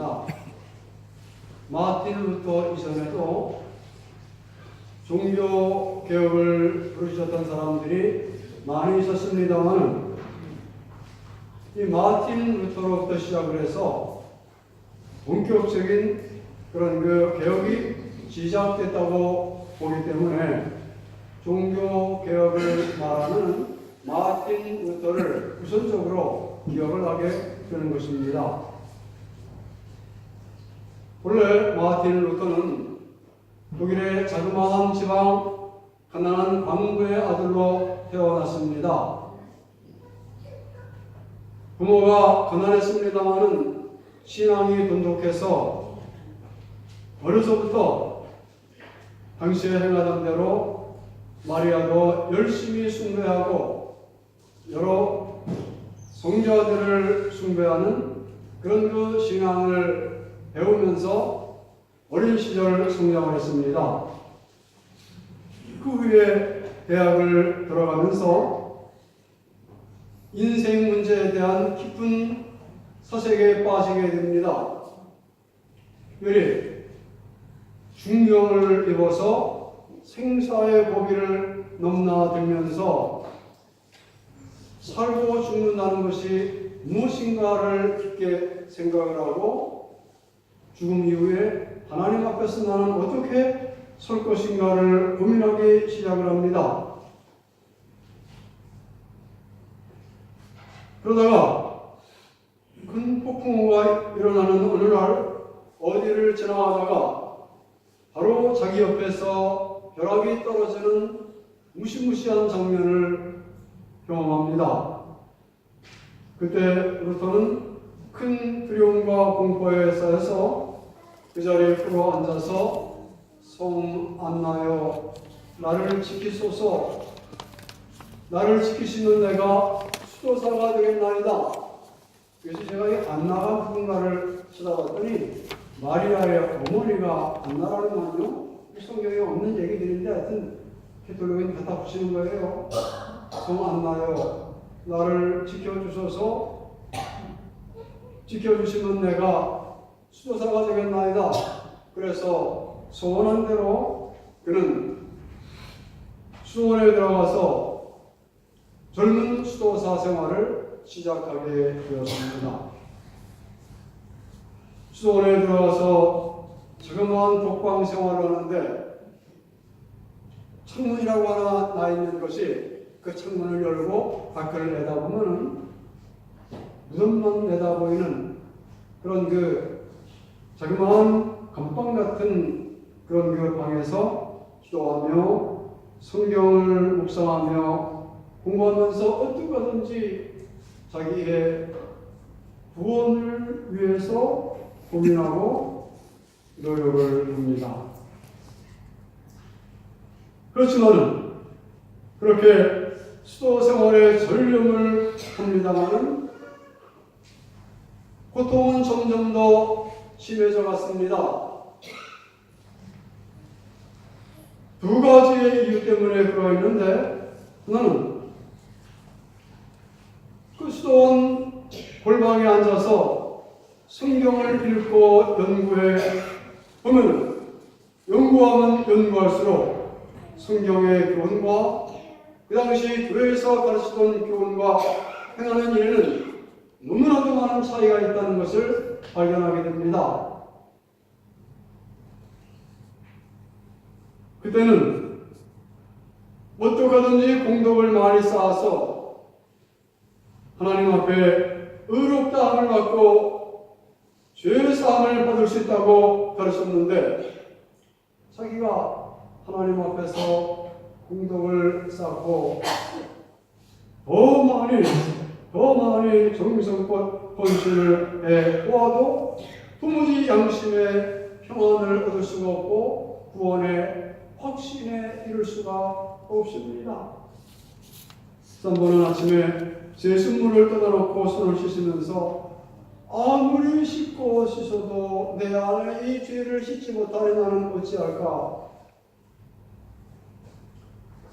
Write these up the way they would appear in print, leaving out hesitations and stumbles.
있습니다. 마틴 루터 이전에도 종교 개혁을 부르셨던 사람들이 많이 있었습니다만, 이 마틴 루터로부터 시작을 해서 본격적인 그런 그 개혁이 시작됐다고 보기 때문에 종교 개혁을 말하는 마틴 루터를 우선적으로 기억을 하게 되는 것입니다. 본래 마틴 루터는 독일의 자그마한 지방 가난한 광부의 아들로 태어났습니다. 부모가 가난했습니다마는 신앙이 돈독해서 어려서부터 당시에 행하던 대로 마리아도 열심히 숭배하고 여러 성자들을 숭배하는 그런 그 신앙을 배우면서 어린 시절 성장을 했습니다. 그 후에 대학을 들어가면서 인생 문제에 대한 깊은 사색에 빠지게 됩니다. 특별히 중병을 입어서 생사의 고비를 넘나들면서 살고 죽는다는 것이 무엇인가를 깊게 생각을 하고 죽음 이후에 하나님 앞에서 나는 어떻게 설 것인가를 고민하기 시작을 합니다. 그러다가 큰 폭풍우가 일어나는 어느 날 어디를 지나가다가 바로 자기 옆에서 벼락이 떨어지는 무시무시한 장면을 경험합니다. 그때 루터는 큰 두려움과 공포에 쌓여서 그 자리에 풀어 앉아서 성 안나여 나를 지키소서, 나를 지키시는 내가 수도사가 되겠나이다. 그래서 제가 이 안나가 누군가를 찾아봤더니 마리아의 어머니가 안나라는 말은요, 성경에 없는 얘기들인데 하여튼 캐톨릭은 갖다 붙이는 거예요. 성 안나여 나를 지켜주소서, 지켜주시면 내가 수도사가 되겠나이다. 그래서 소원한 대로 그는 수원에 들어가서 젊은 수도사 생활을 시작하게 되었습니다. 수원에 들어가서 자그마한 독방 생활을 하는데 창문이라고 하나 나 있는 것이 그 창문을 열고 밖을 내다보면 무덤만 내다보이는 그런 그 자그마한 감방 같은 그런 그 방에서 기도하며 성경을 묵상하며 공부하면서 어떻게든지 자기의 구원을 위해서 고민하고 노력을 합니다. 그렇지만 그렇게 수도 생활에 전념을 합니다만 고통은 점점 더 심해져 갔습니다. 두 가지의 이유 때문에 그러했는데, 하나는 그 수도원 골방에 앉아서 성경을 읽고 연구해 보면 연구하면 연구할수록 성경의 교훈과 그 당시 교회에서 가르치던 교훈과 행하는 일에는 너무나도 많은 차이가 있다는 것을 발견하게 됩니다. 그때는 어떻게든지 공덕을 많이 쌓아서 하나님 앞에 의롭다함을 받고 죄의 사함을 받을 수 있다고 가르쳤는데, 자기가 하나님 앞에서 공덕을 쌓고 더 많이 정성껏 헌신을 해 보아도 도무지 양심의 평안을 얻을 수가 없고 구원의 확신에 이를 수가 없습니다. 쌈보는 아침에 제 순물을 뜯어놓고 손을 씻으면서 아무리 씻고 씻어도 내 안에 이 죄를 씻지 못하니 나는 어찌할까?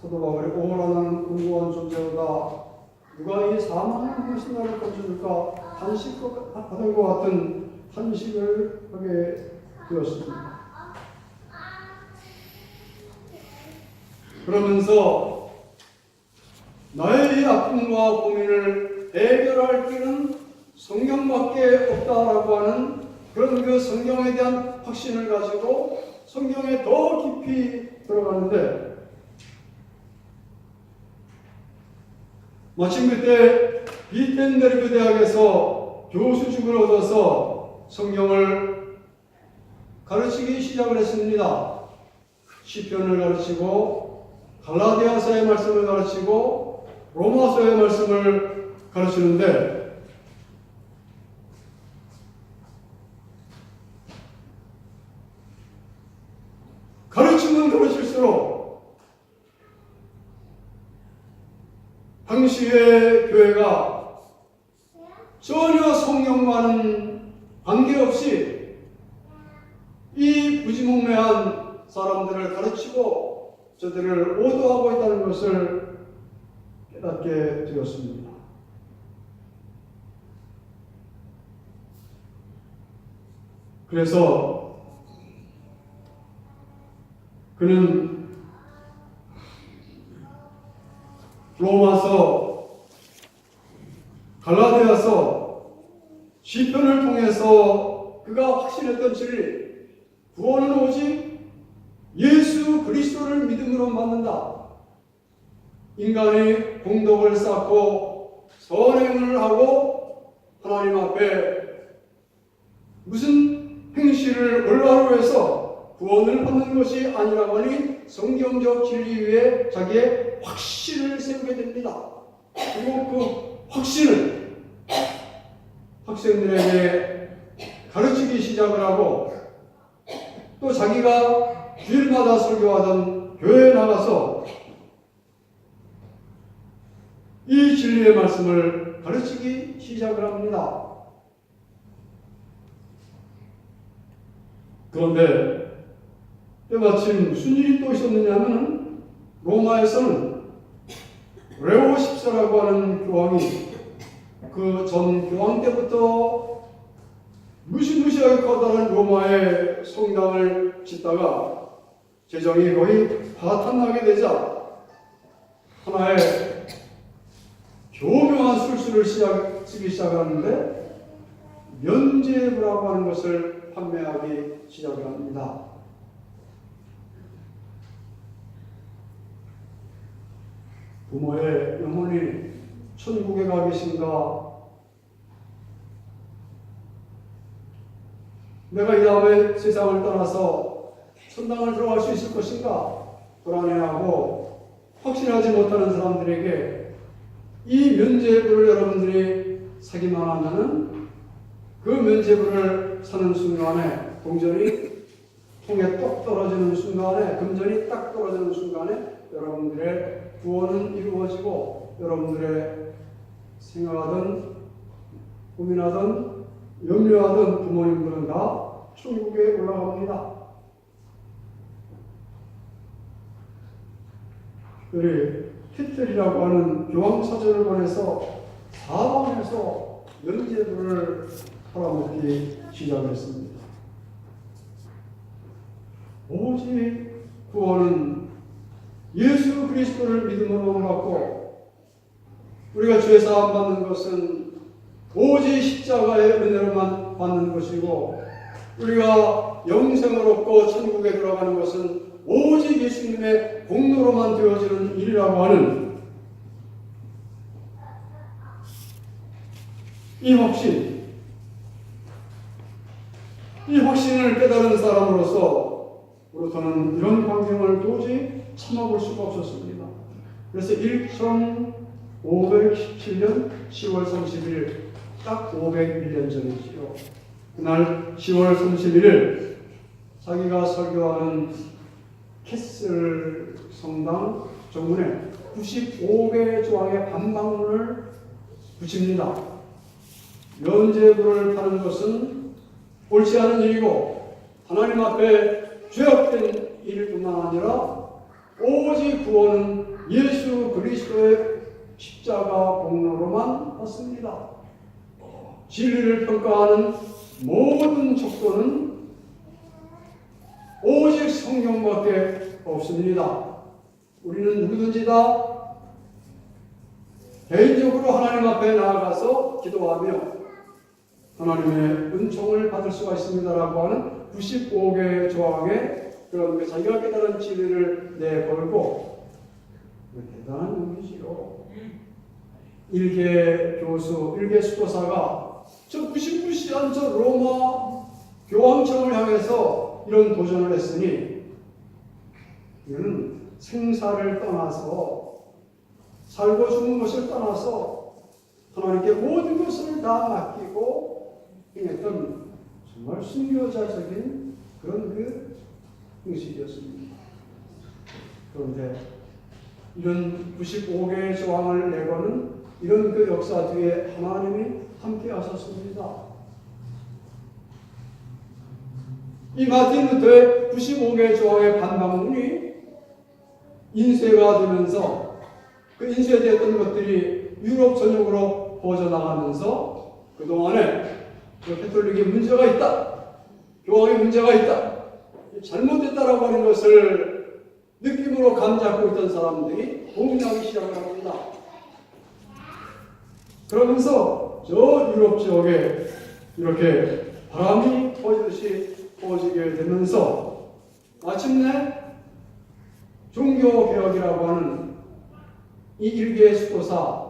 사도 바울이 오라 나는 궁고한 존재로다. 누가 이 사망의 무엇이 나를 건져줄까? 단식 받은 것 같은 탄식을 하게 되었습니다. 그러면서 나의 이 아픔과 고민을 해결할 길은 성경밖에 없다라고 하는 그런 그 성경에 대한 확신을 가지고 성경에 더 깊이 들어가는데, 마침 그때 비텐베르그 대학에서 교수직을 얻어서 성경을 가르치기 시작을 했습니다. 시편을 가르치고 갈라디아서의 말씀을 가르치고 로마서의 말씀을 가르치는데, 가르치면 가르칠수록 당시의 교회가 전혀 성경과는 관계없이 이 무지몽매한 사람들을 가르치고 저들을 오도하고 있다는 것을 깨닫게 되었습니다. 그래서 그는 로마서, 갈라디아서, 시편을 통해서 그가 확신했던 진리, 구원은 오직 예수 그리스도를 믿음으로 받는다. 인간이 공덕을 쌓고 선행을 하고 하나님 앞에 무슨 행실을 올바로 해서 구원을 받는 것이 아니라고 하니 성경적 진리 위에 자기의 확신을 세우게 됩니다. 그리고 그 확신을 학생들에게 가르치기 시작을 하고, 또 자기가 주일마다 설교하던 교회에 나가서 이 진리의 말씀을 가르치기 시작을 합니다. 그런데 때마침 무슨 일이 또 있었느냐면, 로마에서는 레오 14라고 하는 교황이 그 전 교황 때부터 무시무시하게 커다란 로마의 성당을 짓다가 재정이 거의 파탄나게 되자 하나의 교묘한 술수를 쓰기 시작하는데, 면죄부라고 하는 것을 판매하기 시작을 합니다. 부모의 영혼이 천국에 가 계신가? 내가 이 다음에 세상을 떠나서 천당을 들어갈 수 있을 것인가? 불안해하고 확신하지 못하는 사람들에게 이 면죄부를 여러분들이 사기만 하면은 그 면죄부를 사는 순간에 동전이 통에 똑 떨어지는 순간에, 금전이 딱 떨어지는 순간에 여러분들의 구원은 이루어지고 여러분들의 생각하던 고민하던 염려하던 부모님들은 다 천국에 올라갑니다. 우리 티틀이라고 하는 교황사절을 보내서 사방에서 면죄부를 팔아먹기 시작했습니다. 오직 구원은 예수 그리스도를 믿음으로 받고, 우리가 죄사함 받는 것은 오직 십자가의 은혜로만 받는 것이고, 우리가 영생을 얻고 천국에 들어가는 것은 오직 예수님의 공로로만 되어지는 일이라고 하는 이 확신, 이 확신을 깨달은 사람으로서 저는 이런 광경을 도저히 참아볼 수가 없었습니다. 그래서 1517년 10월 31일, 딱 501년 전이지요. 그날 10월 31일 자기가 설교하는 캐슬 성당 정문에 95개 조항의 반박문을 붙입니다. 면죄부를 파는 것은 옳지 않은 일이고 하나님 앞에 죄악된 일뿐만 아니라 오직 구원은 예수 그리스도의 십자가 공로로만 받습니다. 진리를 평가하는 모든 척도는 오직 성경밖에 없습니다. 우리는 누구든지 다 개인적으로 하나님 앞에 나아가서 기도하며 하나님의 은총을 받을 수가 있습니다라고 하는 95개 조항의 그런 자기가 깨달은 진리를 내걸고 대단한 용기지요. 일개 교수, 일개 수도사가 저 무시무시한 저 로마 교황청을 향해서 이런 도전을 했으니 이거는 생사를 떠나서 살고 죽는 것을 떠나서 하나님께 모든 것을 다 맡기고 행했던 정말 순교자적인 그런 그 형식이었습니다. 그런데 이런 95개의 조항을 내고는 이런 그 역사 뒤에 하나님이 함께 하셨습니다. 이 마틴 루터의 95개의 조항의 반박문이 인쇄가 되면서 그 인쇄되었던 것들이 유럽 전역으로 퍼져나가면서 그동안에 캐톨릭에 문제가 있다, 교황에 문제가 있다, 잘못됐다라고 하는 것을 느낌으로 감잡고 있던 사람들이 동의하기 시작을 합니다. 그러면서 저 유럽 지역에 이렇게 바람이 퍼지듯이 퍼지게 되면서 마침내 종교개혁이라고 하는 이 일개의 수도사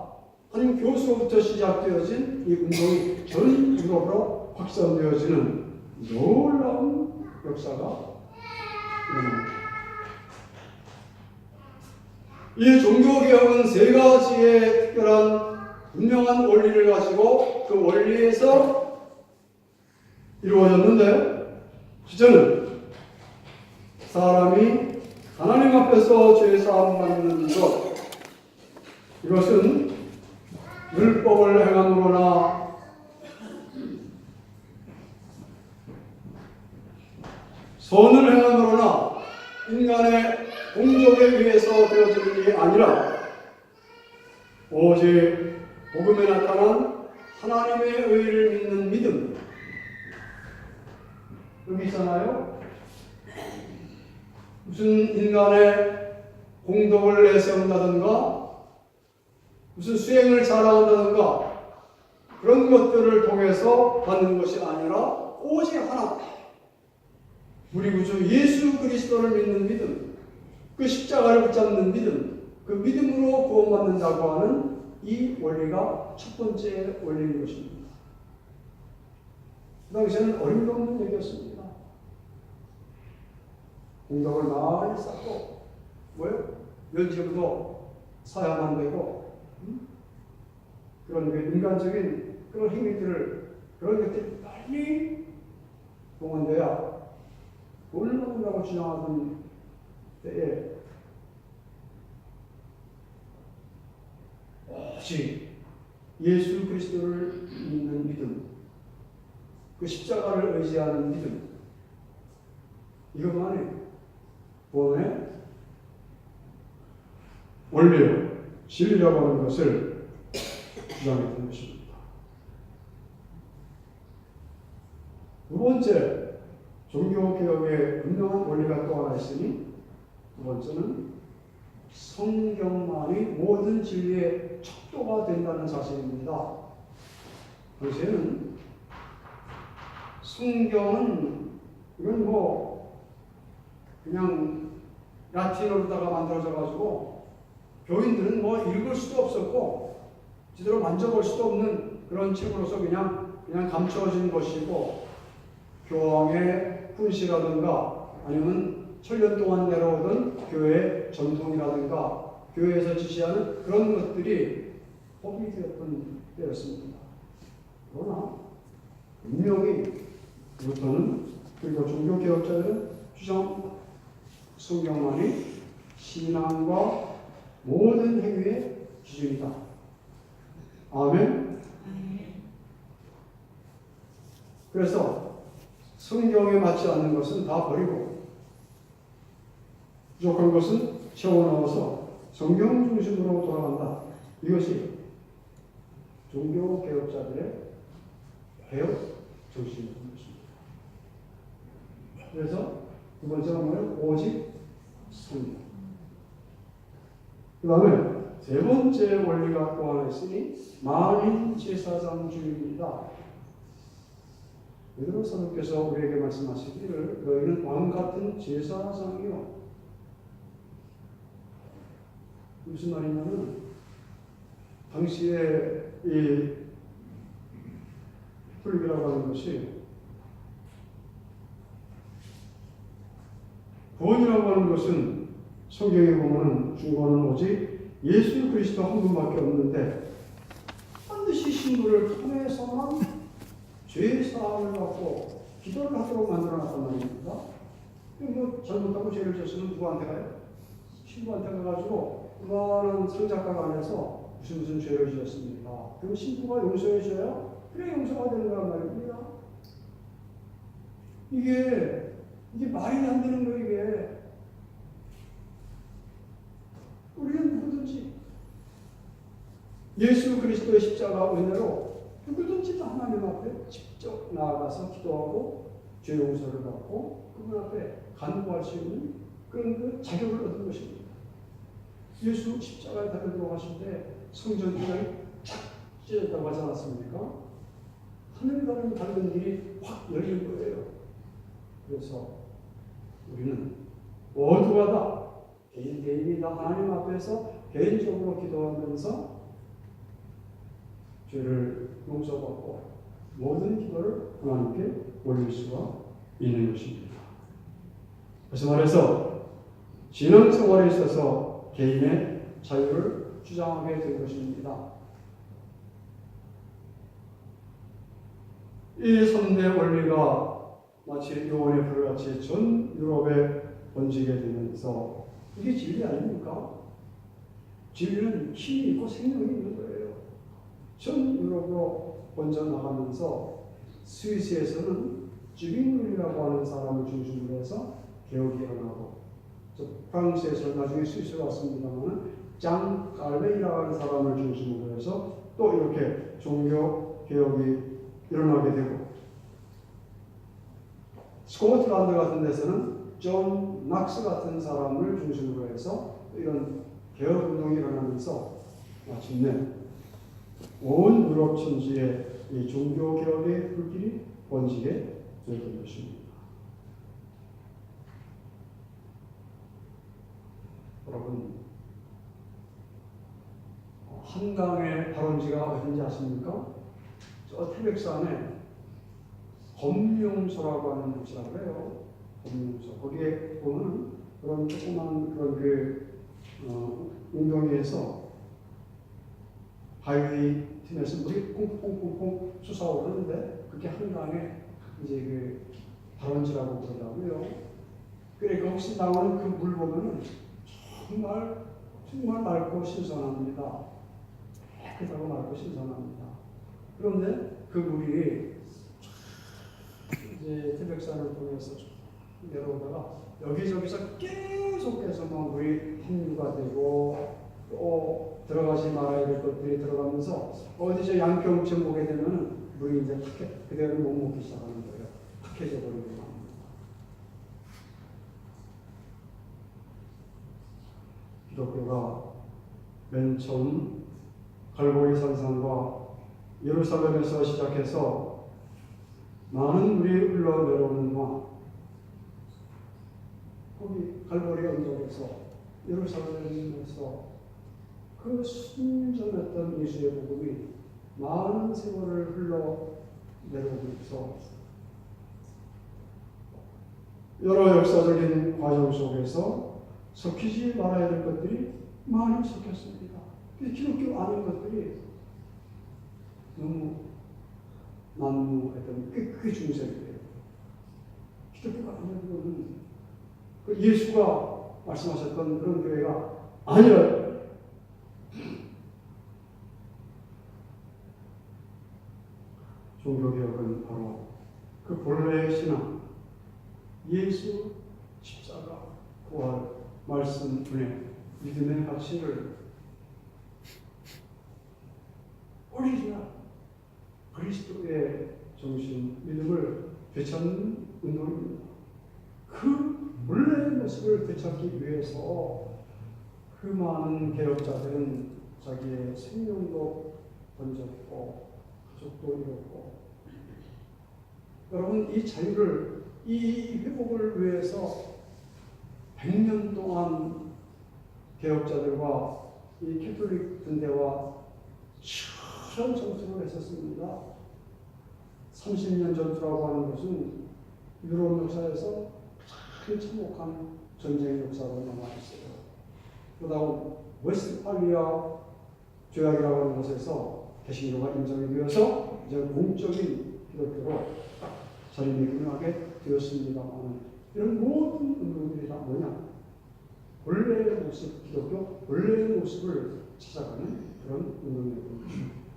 아니면 교수로부터 시작되어진 이 운동이 전 유럽으로 확산되어지는 놀라운 역사가 일어납니다. 이 종교개혁은 세 가지의 특별한 분명한 원리를 가지고 그 원리에서 이루어졌는데, 첫째는 사람이 하나님 앞에서 죄사함 받는 것, 이것은 율법을 행함으로나 선을 행함으로나 인간의 공적에 의해서 되어지는 게 아니라 오직 복음에 나타난 하나님의 의를 믿는 믿음. 여기 있잖아요. 무슨 인간의 공덕을 내세운다든가 무슨 수행을 자랑한다든가 그런 것들을 통해서 받는 것이 아니라 오직 하나, 우리 구주 예수 그리스도를 믿는 믿음, 그 십자가를 붙잡는 믿음, 그 믿음으로 구원받는다고 하는 이 원리가 첫 번째 원리인 것입니다. 그 당시에는 어림도 없는 얘기였습니다. 공덕을 많이 쌓고 뭐요? 면죄부도 사야만 되고 그런 인간적인 그런 행위들을 그런 것들이 빨리 동원돼야 돈을 받는다고 주장하던 때에 오직 예수 그리스도를 믿는 믿음, 그 십자가를 의지하는 믿음, 이것만이 구원의 원리요, 진리라고 하는 것을 주장했던 것입니다. 두 번째, 종교개혁의 분명한 원리가 또 하나 있으니, 두 번째는 성경만이 모든 진리의 척도가 된다는 사실입니다. 당시에는 성경은 이건 뭐 그냥 라틴어로다가 만들어져 가지고 교인들은 뭐 읽을 수도 없었고 제대로 만져볼 수도 없는 그런 책으로서 그냥 감춰진 것이고, 교황의 훈시라든가 아니면 천년 동안 내려오던 교회 전통이라든가 교회에서 지시하는 그런 것들이 법이 되었던 때였습니다. 그러나 분명히 루터는, 그리고 종교개혁자들은 주장 성경만이 신앙과 모든 행위의 기준이다. 아멘. 그래서 성경에 맞지 않는 것은 다 버리고 부족한 것은 채워넣어서 성경 중심으로 돌아간다. 이것이 종교개혁자들의 개혁 정신입니다. 그래서 두 번째가 뭐예요? 오직 성령. 그 다음에 세 번째 원리가 또 하나 있으니 만인 제사장주의입니다. 베드로 사도께서 우리에게 말씀하시기를 너희는 왕 같은 제사장이요. 무슨 말이냐면 당시에 이 불교라고 하는 것이 구원이라고 하는 것은 성경에 보면 중고는 오직 예수 그리스도 한 분밖에 없는데 반드시 신부를 통해서만 죄 사함을 받고 기도를 하도록 만들어놨단 말입니다. 뭐 잘못하고 죄를 졌으면 누구한테 가요? 신부한테 가가지고 그거는 성작가가 안에서 무슨 죄를 지었습니까? 그럼 신부가 용서해 줘야 그래 용서가 되는 거란 말입니다. 이게 말이 안 되는 거예요. 이게 우리는 누구든지 예수 그리스도의 십자가 은혜로 누구든지 다 하나님 앞에 직접 나아가서 기도하고 죄 용서를 받고 그분 앞에 간구할 수 있는 그런 그 자격을 얻은 것입니다. 예수 십자가에 달려 들어가실 때 성전 문이 착 찢어졌다고 하지 않았습니까? 하늘과는 다른 길이 확 열린 거예요. 그래서 우리는 모두가 다 개인이 다 하나님 앞에서 개인적으로 기도하면서 죄를 용서받고 모든 기도를 하나님께 올릴 수가 있는 것입니다. 그래서 말해서 신앙생활에 있어서 개인의 자유를 주장하게 된 것입니다. 이 3대 원리가 마치 요원의 불같이 전 유럽에 번지게 되면서 이게 진리 아닙니까? 진리는 힘이 있고 생명이 있는 거예요. 전 유럽으로 번져나가면서 스위스에서는 쥐빙룰이라고 하는 사람을 중심으로 해서 개혁이 일어나고 프랑스에서 나중에 스위스로 왔습니다만 장 깔베이라고 하는 사람을 중심으로 해서 또 이렇게 종교 개혁이 일어나게 되고 스코틀랜드 같은 데서는 존 낙스 같은 사람을 중심으로 해서 이런 개혁 운동이 일어나면서 마침내 온 유럽 천지에 이 종교 개혁의 불길이 번지게 되었던 것입니다. 여러분, 한강의 발원지가 어딘지 아십니까? 저 태백산에 검룡소라고 하는 곳이라고 해요. 검룡소. 거기에 보면 그런 조그만 그런 웅덩이에서 바위 틈에서 물이 콩콩콩콩 솟아오르는데 그게 한강에 이제 그 발원지라고 그러더라고요. 그러니까 혹시 나오는 그 물 보면은 정말 맑고 신선합니다. 깨끗하고 맑고 신선합니다. 그런데 그 물이 이제 태백산을 통해서 내려오다가 여기저기서 계속해서 막 물이 함유가 되고 또 들어가지 말아야 될 것들이 들어가면서 어디서 양평쯤 보게 되면 물이 이제 그대로 못 먹기 시작하는 거예요. 탁해져 버리는 겁니다. 기독교가 맨 처음 갈보리 산상과 예루살렘에서 시작해서 많은 물이 흘러내려오는 동안 거기 갈보리 언덕에서 예루살렘에서 그 순전했던 예수의 복음이 많은 세월을 흘러내려오고 있어 여러 역사적인 과정 속에서 섞이지 말아야 될 것들이 많이 섞였습니다. 기독교 아닌 것들이 너무 난무했던 그게 중세예요. 기독교가 아닌 것은 그 예수가 말씀하셨던 그런 교회가 아니라 종교개혁은 바로 그 본래의 신앙, 예수, 십자가, 부활, 말씀, 은혜, 믿음의 가치를 오리지널 그리스도의 정신, 믿음을 되찾는 운동입니다. 모습을 되찾기 위해서 그 많은 개혁자들은 자기의 생명도 던졌고 가족도 잃었고, 여러분 이 자유를, 이 회복을 위해서 100년 동안 개혁자들과 이 캐톨릭 군대와 치열한 전투를 했었습니다. 30년 전투라고 하는 것은 유럽 역사에서 가장 참혹한 전쟁 역사로 남아있어요. 그러다가 웨스트팔리아 조약이라고 하는 곳에서 개신교가 인정이 되어서 이제 공적인 기독교로 자리매김하게 되었습니다만, 이런 모든 운동들이 다 뭐냐? 원래의 모습, 기독교 원래의 모습을 찾아가는 그런 운동이거든요.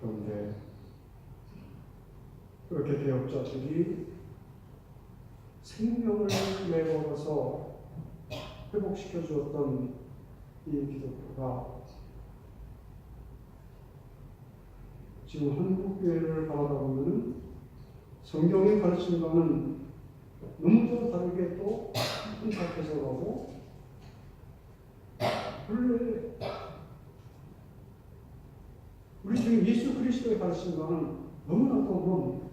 그런데 그렇게 개혁자들이 생명을 내걸어서 회복시켜 주었던 이 기독교가 지금 한국교회를 바라보면 성경의 가르침과는 너무도 다르게 또 혼탁해서 가고, 원래 우리 주 예수 그리스도의 가르침과는 너무나도 먼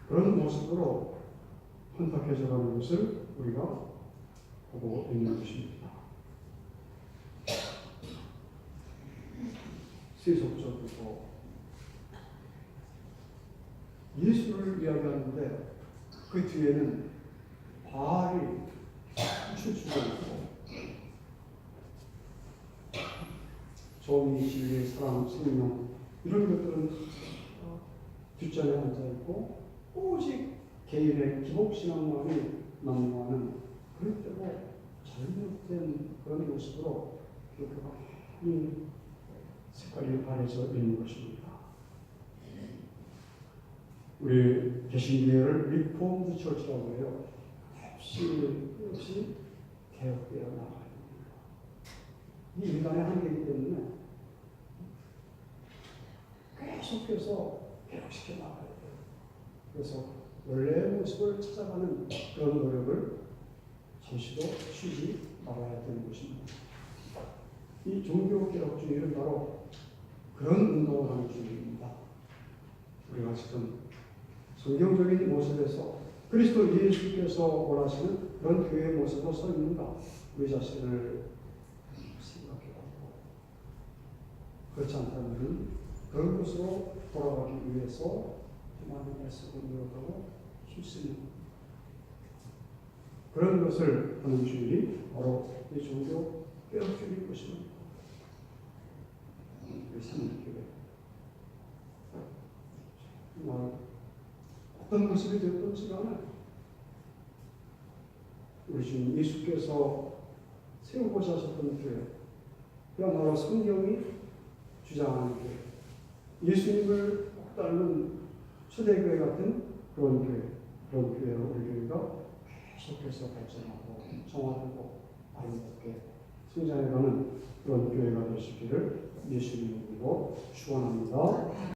그런 모습으로 혼탁해져 가는 것을 우리가 보고 있는 것입니다. 세속적이고 예수를 이야기하는데 그 뒤에는 바알이 춤추고 있고, 정의, 진리, 사랑, 생명 이런 것들은 뒷전에 앉아있고 오직 개인의 기복신앙만이 난무하는 그런 때로 잘못된 그런 모습으로 기독교가 많이 색깔이 바래져 있는 것입니다. 우리 개신교회를 리폼드 처치라고 해요. 없이 개혁되어 나가야 됩니다. 이 인간의 한계이기 때문에 계속해서 개혁시켜 나가야 돼요. 그래서 원래의 모습을 찾아가는 그런 노력을 잠시도 쉬지 말아야 되는 것입니다. 이 종교개혁주의는 바로 그런 운동을 하는 주의입니다. 우리가 지금 성경적인 모습에서 그리스도 예수께서 원하시는 그런 교회의 모습으로 서 있는가, 우리 자신을 생각해보고, 그렇지 않다면 그런 곳으로 돌아가기 위해서 많은 애쓰고 노력하고 힘쓰는 그런 것을 하는 주일이 바로 이 종교 개혁주의인 것입니다. 우리 삼일교회 어떤 모습이 되었던지 간에 우리 주님 예수께서 세우고자 하셨던 교회, 그야말로 성경이 주장하는 교회, 예수님을 꼭 닮은 초대교회 같은 그런 교회로 우리 교회가 계속해서 발전하고 정화되고 아름답게 성장해가는 그런 교회가 되시기를 예수님으로 축원합니다.